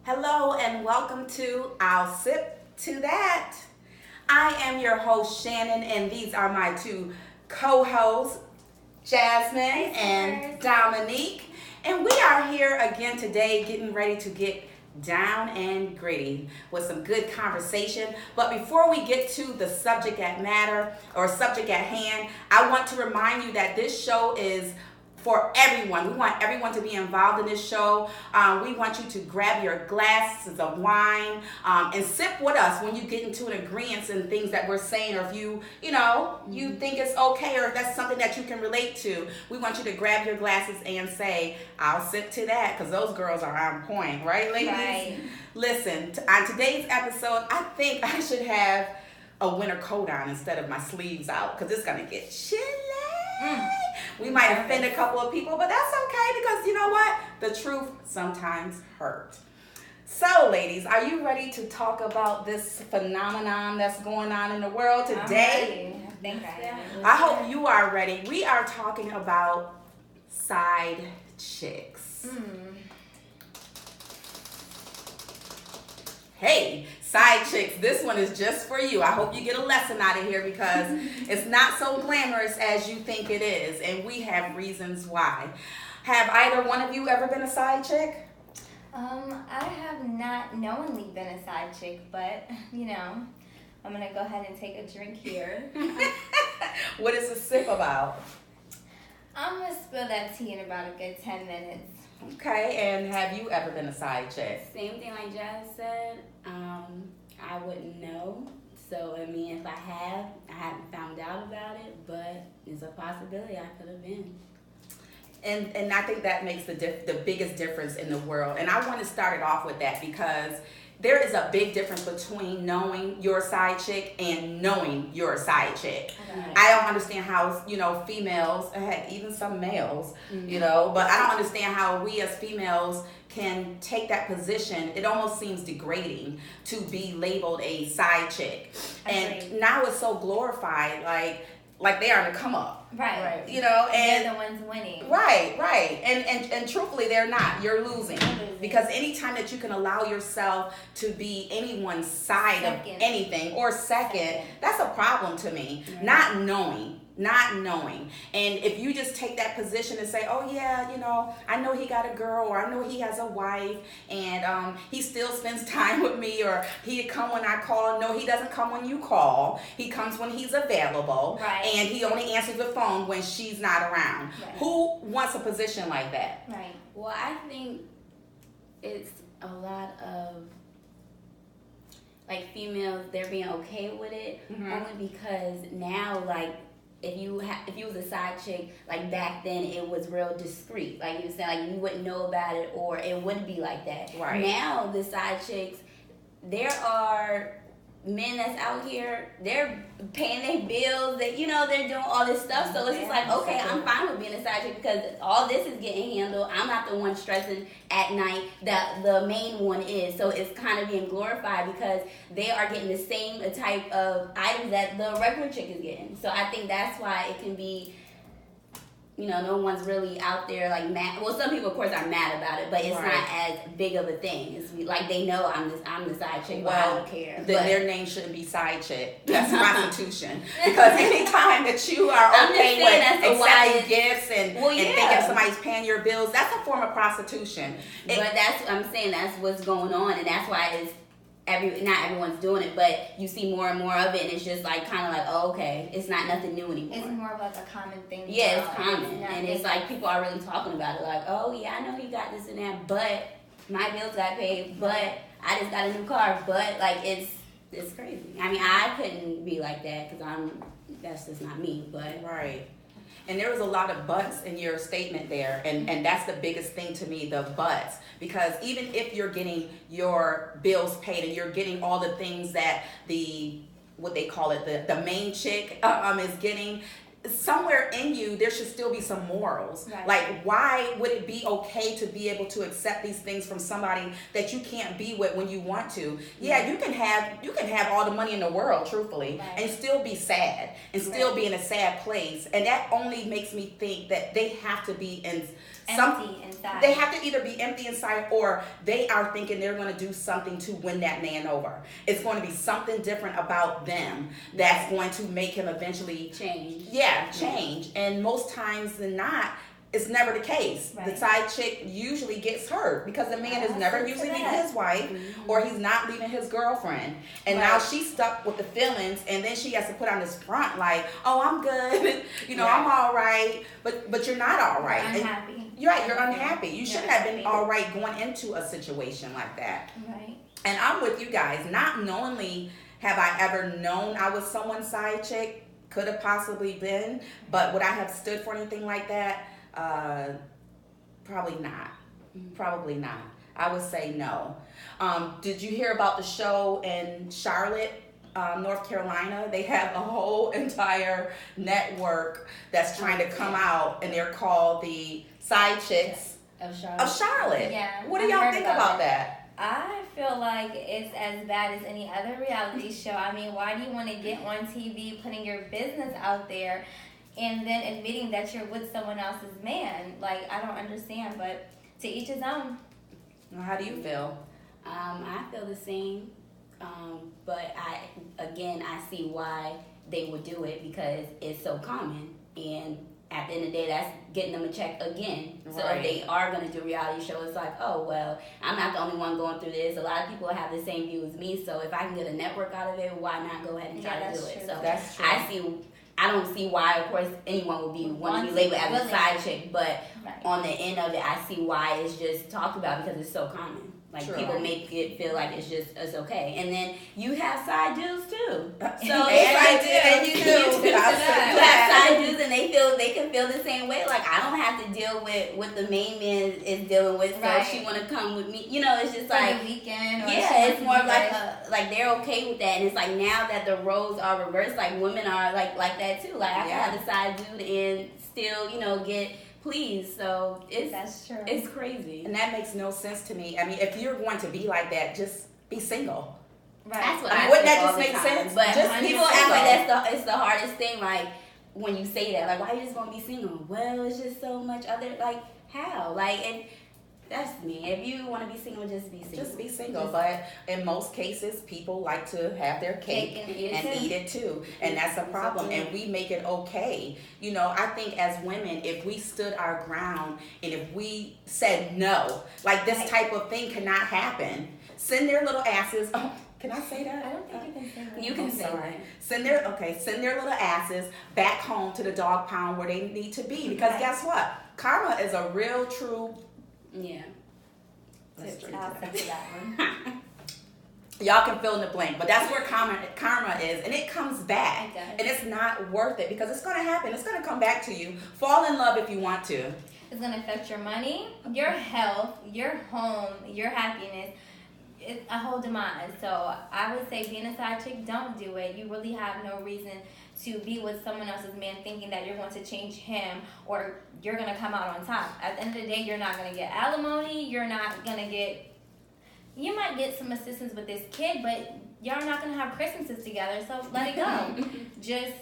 Hello and welcome to I'll Sip to That. I am your host Shannon, and these are my two co-hosts, Jasmine and Dominique. And we are here again today getting ready to get down and gritty with some good conversation. But before we get to the subject at matter or subject at hand, I want to remind you that this show is for everyone. We want everyone to be involved in this show. We want you to grab your glasses of wine and sip with us when you get into an agreement and things that we're saying, or if you think it's okay, or if that's something that you can relate to. We want you to grab your glasses and say, I'll sip to that, because those girls are on point, right, ladies? Right. Listen, on today's episode, I think I should have a winter coat on instead of my sleeves out, because it's going to get chilly. We might offend a couple of people, but that's okay, because you know what? The truth sometimes hurts. So, ladies, are you ready to talk about this phenomenon that's going on in the world today? I think I am. I hope you are ready. We are talking about side chicks. Hey, side chicks, this one is just for you. I hope you get a lesson out of here, because it's not so glamorous as you think it is, and we have reasons why. Have either one of you ever been a side chick? I have not knowingly been a side chick, but I'm gonna go ahead and take a drink here. What is a sip about? I'm gonna spill that tea in about a good 10 minutes. Okay, and have you ever been a side chick? Same thing like Jazz said. I wouldn't know. So, I mean, if I haven't found out about it, but it's a possibility I could have been. And I think that makes the biggest difference in the world. And I want to start it off with that, because there is a big difference between knowing your side chick and knowing your side chick. Right. I don't understand how, females, heck, even some males, but I don't understand how we as females can take that position. It almost seems degrading to be labeled a side chick. And now it's so glorified, like they are to come up. Right. And they're the ones winning. Right. And truthfully, they're not. You're losing. Because anytime that you can allow yourself to be anyone's side of anything or second, that's a problem to me. Right. Not knowing. And if you just take that position and say, oh yeah, I know he got a girl, or I know he has a wife, and he still spends time with me, or he'd come when I call. No, he doesn't come when you call. He comes when he's available. Right. And he only answers the phone when she's not around. Right. Who wants a position like that? Right. Well, I think it's a lot of females, they're being okay with it, only because now if you was a side chick, back then, it was real discreet. Like you said, you wouldn't know about it, or it wouldn't be like that. Right. Now the side chicks, there are men that's out here, they're paying their bills, they're doing all this stuff. So it's just okay, I'm fine with being a side chick, because all this is getting handled. I'm not the one stressing at night, that the main one is. So it's kind of being glorified, because they are getting the same type of items that the regular chick is getting. So I think that's why it can be, no one's really out there mad. Well, some people, of course, are mad about it, but it's not as big of a thing. It's they know I'm the side chick, but I don't care. Their name shouldn't be side chick. That's prostitution. Because anytime that you are okay with accepting gifts and thinking somebody's paying your bills, that's a form of prostitution. But I'm saying that's what's going on, and that's why it's not everyone's doing it, but you see more and more of it, and it's just oh, okay, it's not nothing new anymore. It's more of a common thing. Yeah, it's common, and it's people are really talking about it, oh yeah, I know he got this and that, but my bills got paid, but I just got a new car, but it's crazy. I mean, I couldn't be like that, because that's just not me, but right. And there was a lot of buts in your statement there, and that's the biggest thing to me, the buts. Because even if you're getting your bills paid and you're getting all the things that the main chick is getting, somewhere in you, there should still be some morals. Right. Like, why would it be okay to be able to accept these things from somebody that you can't be with when you want to? Yeah, you can have all the money in the world, truthfully, Right. and still be sad and still be in a sad place. And that only makes me think that they have to be in Empty inside. They have to either be empty inside, or they are thinking they're going to do something to win that man over. It's going to be something different about them that's going to make him eventually Change. change. And most times than not, it's never the case. Right. The side chick usually gets hurt because the man is never usually leaving his wife, or he's not leaving his girlfriend. And now she's stuck with the feelings, and then she has to put on this front like, oh, I'm good, I'm all right, but you're not all right. I'm unhappy. You're right, you're unhappy. You should have been all right going into a situation like that. Right. And I'm with you guys. Not knowingly have I ever known I was someone's side chick. Could have possibly been. But would I have stood for anything like that? Probably not. Probably not. I would say no. Did you hear about the show in Charlotte, North Carolina? They have a whole entire network that's trying to come out, and they're called the Side Chicks Of Charlotte. of Charlotte. Yeah, What do I y'all heard think about about it. that? I feel like it's as bad as any other reality show. I mean, why do you want to get on TV putting your business out there and then admitting that you're with someone else's man? Like, I don't understand, but to each his own. How do you feel? I feel the same, but I see why they would do it, because it's so common, and at the end of the day, that's getting them a check again. So Right. if they are going to do a reality show, it's like, oh, well, I'm not the only one going through this. A lot of people have the same view as me, so if I can get a network out of it, why not go ahead and try to do it? True. So That's true. I don't see why, of course, anyone would want to be labeled as a side chick, but Right. on the end of it, I see why it's just talked about, because it's so common. Like, True. people make it feel like it's okay. And then you have side dudes too. So And it's I do, you too. do. I You said have side dudes, and they can feel the same way. Like, I don't have to deal with what the main man is dealing with, so Right. if she want to come with me. It's just For like, the weekend. Or yeah, she it's wants more to of be like they're okay with that, and it's like now that the roles are reversed, like women are like that too. Like, I can have a side dude and still get pleased. So That's true. it's crazy. And that makes no sense to me. I mean, if you're going to be like that, just be single. Right. That's what I mean, I wouldn't think that all just the make time. sense? But Just be people act single. like it's the hardest thing. Like, when you say that, like, why you just gonna be single? Well, it's just so much other, like, how? Like, and that's me. If you want to be single, just be single. Just be single. But in most cases, people like to have their cake Cake and eat it too. And that's a problem. And we make it okay. I think as women, if we stood our ground and if we said no, like this type of thing cannot happen, send their little asses. Oh, can I say that? I don't think you can say that. You can I'm say sorry. that. Send their little asses back home to the dog pound where they need to be. Because guess what? Karma is a real, true. Yeah. Let's drink I'll to that. stick to that one. Y'all can fill in the blank, but that's where karma is, and it comes back, It does. and it's not worth it because it's going to happen. It's going to come back to you. Fall in love if you want to. It's going to affect your money, your health, your home, your happiness. It's a whole demise. So I would say, being a side chick, don't do it. You really have no reason to be with someone else's man thinking that you're going to change him or you're going to come out on top. At the end of the day, you're not going to get alimony. You're not going to get... You might get some assistance with this kid, but y'all are not going to have Christmases together, so let it go. Just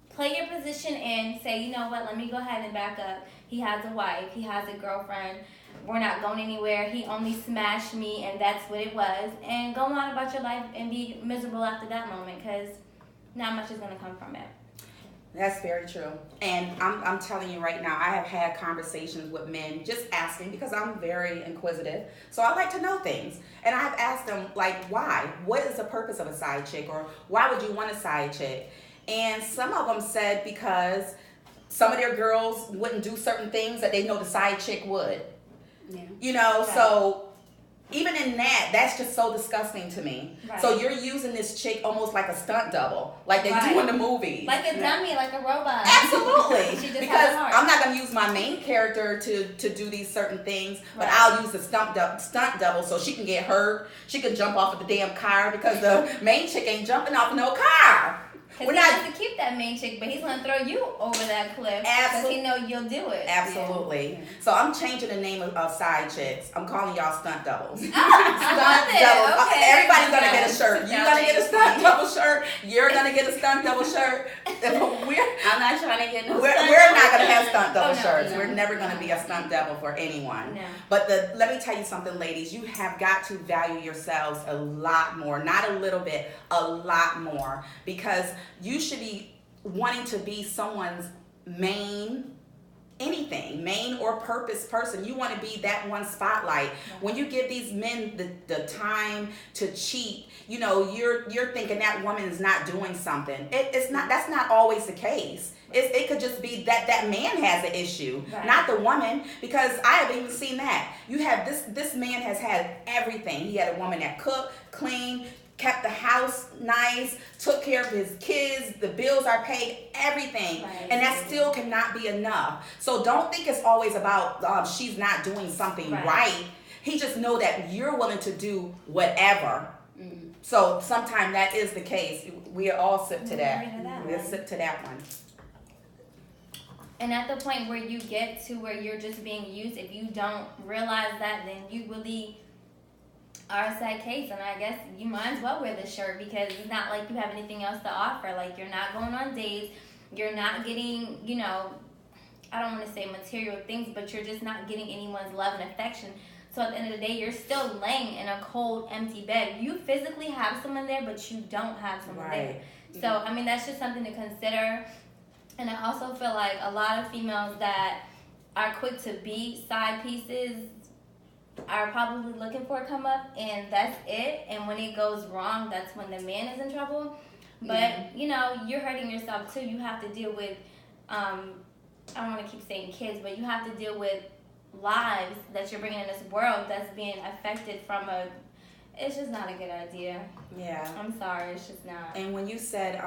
play your position and say, you know what, let me go ahead and back up. He has a wife. He has a girlfriend. We're not going anywhere. He only smashed me, and that's what it was. And go on about your life and be miserable after that moment, because not much is going to come from it. That's very true. And I'm telling you right now, I have had conversations with men just asking because I'm very inquisitive. So I like to know things. And I have asked them, like, why? What is the purpose of a side chick? Or why would you want a side chick? And some of them said because some of their girls wouldn't do certain things that they know the side chick would. Yeah. So even in that's just so disgusting to me. Right. So you're using this chick almost like a stunt double, like they do in the movies. Like a dummy, like a robot. Absolutely. She just Because has a heart. I'm not going to use my main character to do these certain things, but Right. I'll use the stunt double so she can get hurt. She can jump off of the damn car because the main chick ain't jumping off no car. Because he wants to keep that main chick, but he's going to throw you over that cliff. Because he know you'll do it. Absolutely. Yeah. So I'm changing the name of side chicks. I'm calling y'all stunt doubles. I love it. Okay. Everybody's going to get a shirt. You're going to get a stunt double shirt. You're going to get a stunt double shirt. I'm not trying to get no We're not going to have stunt double shirts. No. We're never going to be a stunt double for anyone. No. But let me tell you something, ladies. You have got to value yourselves a lot more. Not a little bit, a lot more. Because you should be wanting to be someone's main or purpose person. You want to be that one spotlight. When you give these men the time to cheat, you're thinking that woman is not doing something. It's not. That's not always the case. It could just be that man has an issue, not the woman. Because I have even seen that. You have this man has had everything. He had a woman that cooked, cleaned, kept the house nice, took care of his kids, the bills are paid, everything. And that still cannot be enough. So don't think it's always about she's not doing something right. He just know that you're willing to do whatever. So sometimes that is the case. We all sip to that. We'll sip to that one. And at the point where you get to where you're just being used, if you don't realize that, then you really are a sad case. And I guess you might as well wear the shirt, because it's not like you have anything else to offer. Like, you're not going on dates, you're not getting, I don't want to say material things, but you're just not getting anyone's love and affection. So at the end of the day, you're still laying in a cold, empty bed. You physically have someone there, but you don't have someone there. So, I mean, that's just something to consider. And I also feel like a lot of females that are quick to be side pieces are probably looking for a come up, and that's it. And when it goes wrong, that's when the man is in trouble. But, you're hurting yourself too. You have to deal with, I don't want to keep saying kids, but you have to deal with lives that you're bringing in this world that's being affected from it's just not a good idea. Yeah. I'm sorry, it's just not. And when you said,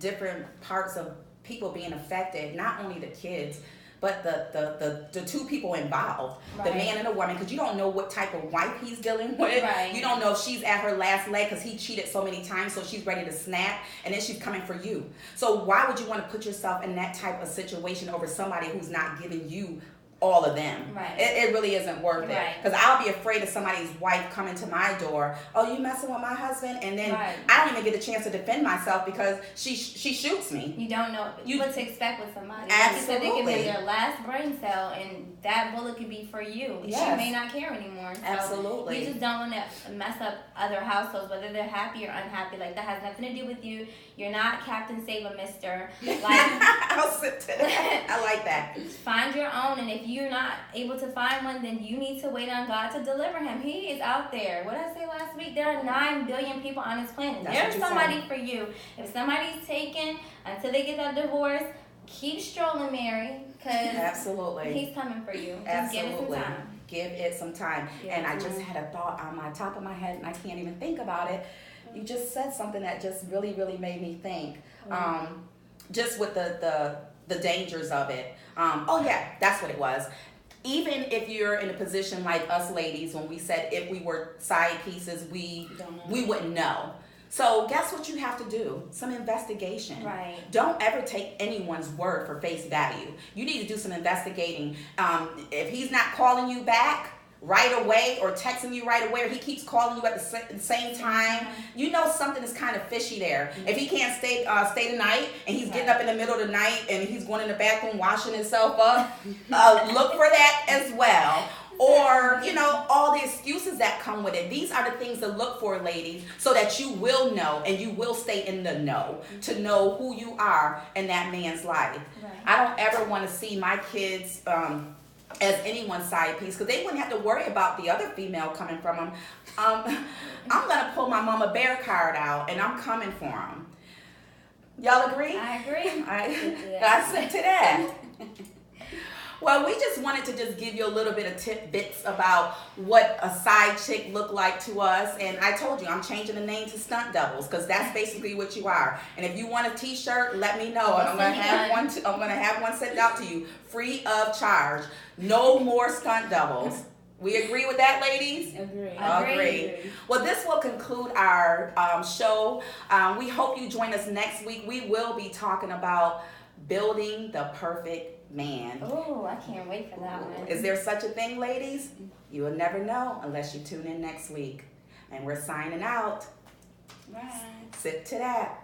different parts of people being affected, not only the kids, but the two people involved, the man and the woman, because you don't know what type of wife he's dealing with. You don't know if she's at her last leg because he cheated so many times, so she's ready to snap, and then she's coming for you. So why would you want to put yourself in that type of situation over somebody who's not giving you all of them? It really isn't worth it. Because I'll be afraid of somebody's wife coming to my door. Oh, you messing with my husband? And then I don't even get a chance to defend myself because she shoots me. You don't know what to expect with somebody. Absolutely. Like you said, they can be their last brain cell, and that bullet could be for you. She may not care anymore. So absolutely. You just don't want to mess up other households, whether they're happy or unhappy. Like, that has nothing to do with you. You're not Captain Save a Mister. Like, I'll sit to that. I like that. Find your own, and if you're not able to find one, then you need to wait on God to deliver him. He is out there. What did I say last week? There are 9 billion people on this planet. There's somebody for you. If somebody's taken until they get that divorce, keep strolling, Mary, because absolutely, he's coming for you. Just absolutely. give it some time. And I just had a thought on my top of my head, and I can't even think about it. You just said something that just really, really made me think. Just with the dangers of it. That's what it was. Even if you're in a position like us ladies, when we said if we were side pieces, we wouldn't know. So guess what you have to do? Some investigation. Don't ever take anyone's word for face value. You need to do some investigating. If he's not calling you back right away or texting you right away, or he keeps calling you at the same time, you know something is kind of fishy there. If he can't stay the night, and he's getting up in the middle of the night and he's going in the bathroom washing himself up, look for that as well. Or, all the excuses that come with it. These are the things to look for, ladies, so that you will know and you will stay in the know, to know who you are in that man's life. I don't ever want to see my kids as anyone's side piece, because they wouldn't have to worry about the other female coming from them. I'm going to pull my Mama Bear card out, and I'm coming for them. Y'all agree? I agree. I said to that. Well, we just wanted to just give you a little bit of tidbits about what a side chick looked like to us. And I told you, I'm changing the name to Stunt Doubles, because that's basically what you are. And if you want a t-shirt, let me know. And I'm going to have one sent out to you free of charge. No more stunt doubles. We agree with that, ladies? Agree. Agree. Well, this will conclude our show. We hope you join us next week. We will be talking about building the perfect man. Oh, I can't wait for that one. Is there such a thing, ladies? You will never know unless you tune in next week. And we're signing out. Right. Sip to that.